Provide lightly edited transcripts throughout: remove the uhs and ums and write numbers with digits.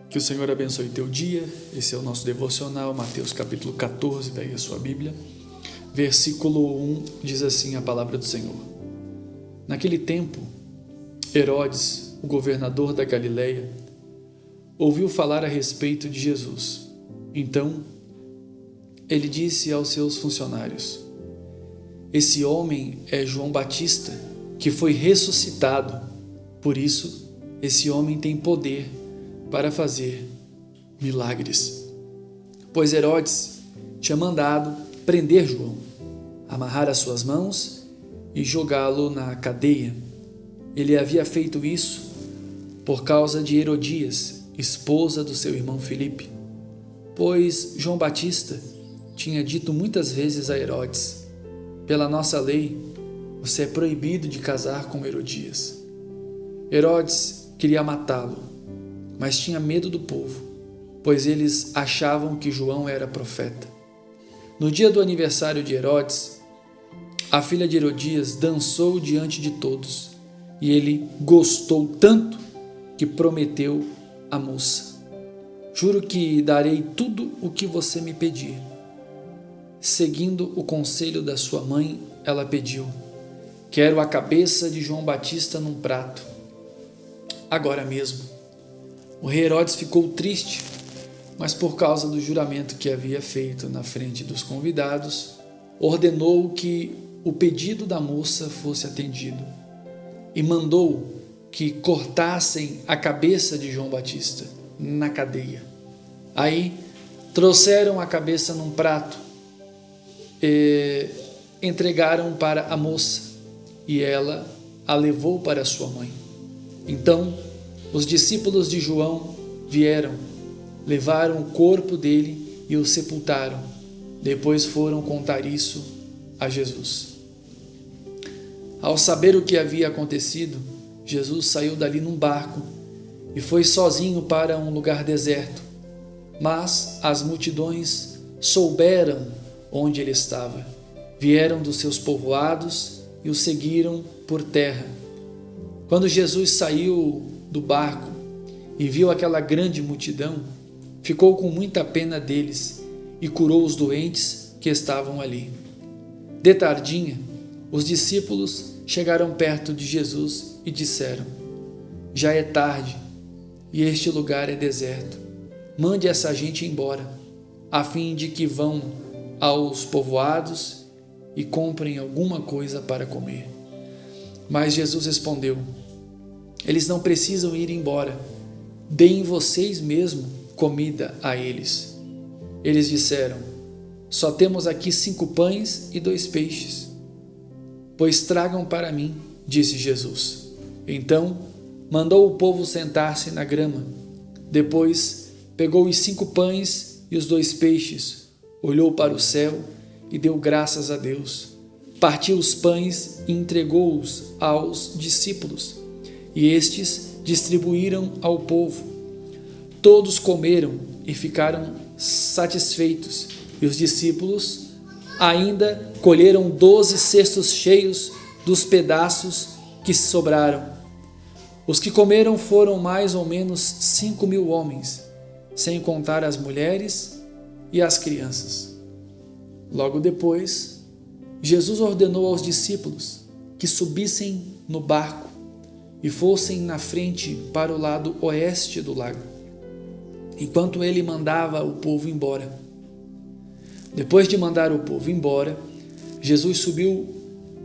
Que o Senhor abençoe teu dia. Esse é o nosso devocional, Mateus capítulo 14, pegue a sua Bíblia. Versículo 1 diz assim a palavra do Senhor. Naquele tempo, Herodes, o governador da Galileia, ouviu falar a respeito de Jesus. Então, ele disse aos seus funcionários: esse homem é João Batista, que foi ressuscitado. Por isso, esse homem tem poder para fazer milagres. Pois Herodes tinha mandado prender João, amarrar as suas mãos e jogá-lo na cadeia. Ele havia feito isso por causa de Herodias, esposa do seu irmão Filipe, pois João Batista tinha dito muitas vezes a Herodes: pela nossa lei, você é proibido de casar com Herodias. Herodes queria matá-lo, mas tinha medo do povo, pois eles achavam que João era profeta. No dia do aniversário de Herodes, a filha de Herodias dançou diante de todos, e ele gostou tanto que prometeu à moça: juro que darei tudo o que você me pedir. Seguindo o conselho da sua mãe, ela pediu: quero a cabeça de João Batista num prato, agora mesmo. O rei Herodes ficou triste, mas por causa do juramento que havia feito na frente dos convidados, ordenou que o pedido da moça fosse atendido e mandou que cortassem a cabeça de João Batista na cadeia. Aí trouxeram a cabeça num prato e entregaram para a moça, e ela a levou para sua mãe. Então os discípulos de João vieram, levaram o corpo dele e o sepultaram. Depois foram contar isso a Jesus. Ao saber o que havia acontecido, Jesus saiu dali num barco e foi sozinho para um lugar deserto. Mas as multidões souberam onde ele estava. Vieram dos seus povoados e o seguiram por terra. Quando Jesus saiu do barco e viu aquela grande multidão, ficou com muita pena deles e curou os doentes que estavam ali. De tardinha, os discípulos chegaram perto de Jesus e disseram: já é tarde e este lugar é deserto. Mande essa gente embora, a fim de que vão aos povoados e comprem alguma coisa para comer. Mas Jesus respondeu: eles não precisam ir embora, deem vocês mesmo comida a eles. Eles disseram: só temos aqui 5 pães e 2 peixes. Pois tragam para mim, disse Jesus. Então mandou o povo sentar-se na grama. Depois pegou os 5 pães e os 2 peixes, olhou para o céu e deu graças a Deus. Partiu os pães e entregou-os aos discípulos, e estes distribuíram ao povo. Todos comeram e ficaram satisfeitos, e os discípulos ainda colheram 12 cestos cheios dos pedaços que sobraram. Os que comeram foram mais ou menos 5.000 homens, sem contar as mulheres e as crianças. Logo depois, Jesus ordenou aos discípulos que subissem no barco e fossem na frente para o lado oeste do lago, enquanto ele mandava o povo embora. Depois de mandar o povo embora, Jesus subiu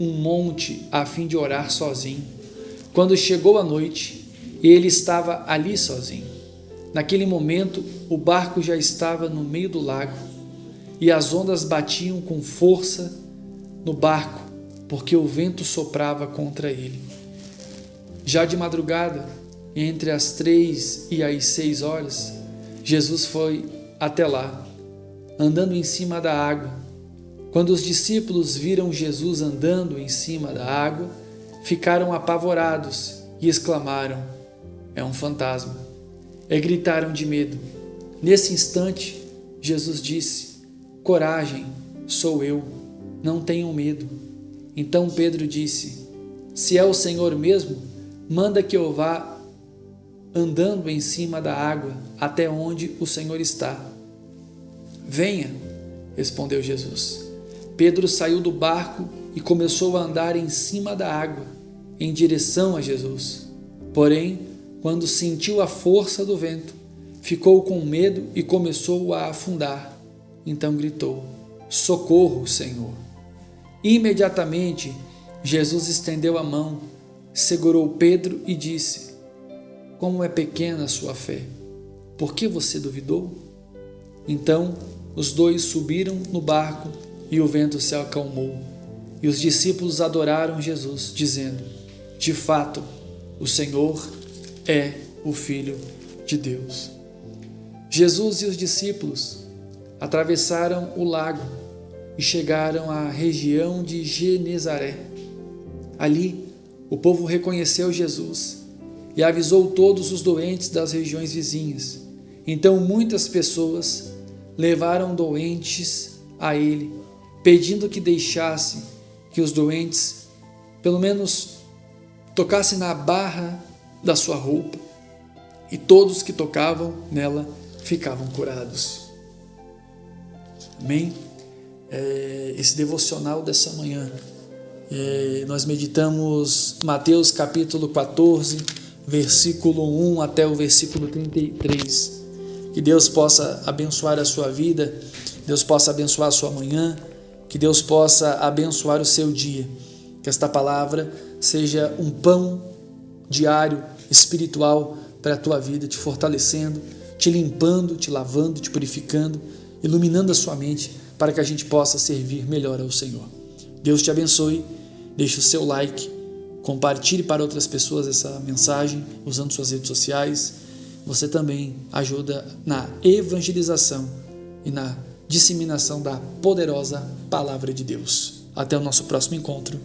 um monte a fim de orar sozinho. Quando chegou a noite, ele estava ali sozinho. Naquele momento, o barco já estava no meio do lago e as ondas batiam com força no barco, porque o vento soprava contra ele. Já de madrugada, entre as 3 e as 6 horas, Jesus foi até lá, andando em cima da água. Quando os discípulos viram Jesus andando em cima da água, ficaram apavorados e exclamaram: é um fantasma! E gritaram de medo. Nesse instante, Jesus disse: coragem, sou eu, não tenham medo. Então Pedro disse: se é o Senhor mesmo, manda que eu vá andando em cima da água até onde o Senhor está. Venha, respondeu Jesus. Pedro saiu do barco e começou a andar em cima da água, em direção a Jesus. Porém, quando sentiu a força do vento, ficou com medo e começou a afundar. Então gritou: Socorro, Senhor! Imediatamente, Jesus estendeu a mão, segurou Pedro e disse: Como é pequena a sua fé! Por que você duvidou? Então, os dois subiram no barco e o vento se acalmou. E os discípulos adoraram Jesus, dizendo: De fato, o Senhor é o Filho de Deus. Jesus e os discípulos atravessaram o lago e chegaram à região de Genezaré. Ali, o povo reconheceu Jesus e avisou todos os doentes das regiões vizinhas. Então, muitas pessoas levaram doentes a ele, pedindo que deixasse que os doentes, pelo menos, tocassem na barra da sua roupa, e todos que tocavam nela ficavam curados. Amém? Esse devocional dessa manhã, nós meditamos Mateus capítulo 14, versículo 1 até o versículo 33. Que Deus possa abençoar a sua vida, Deus possa abençoar a sua manhã, que Deus possa abençoar o seu dia. Que esta palavra seja um pão diário, espiritual para a tua vida, te fortalecendo, te limpando, te lavando, te purificando, iluminando a sua mente para que a gente possa servir melhor ao Senhor. Deus te abençoe, deixe o seu like, compartilhe para outras pessoas essa mensagem usando suas redes sociais. Você também ajuda na evangelização e na disseminação da poderosa Palavra de Deus. Até o nosso próximo encontro.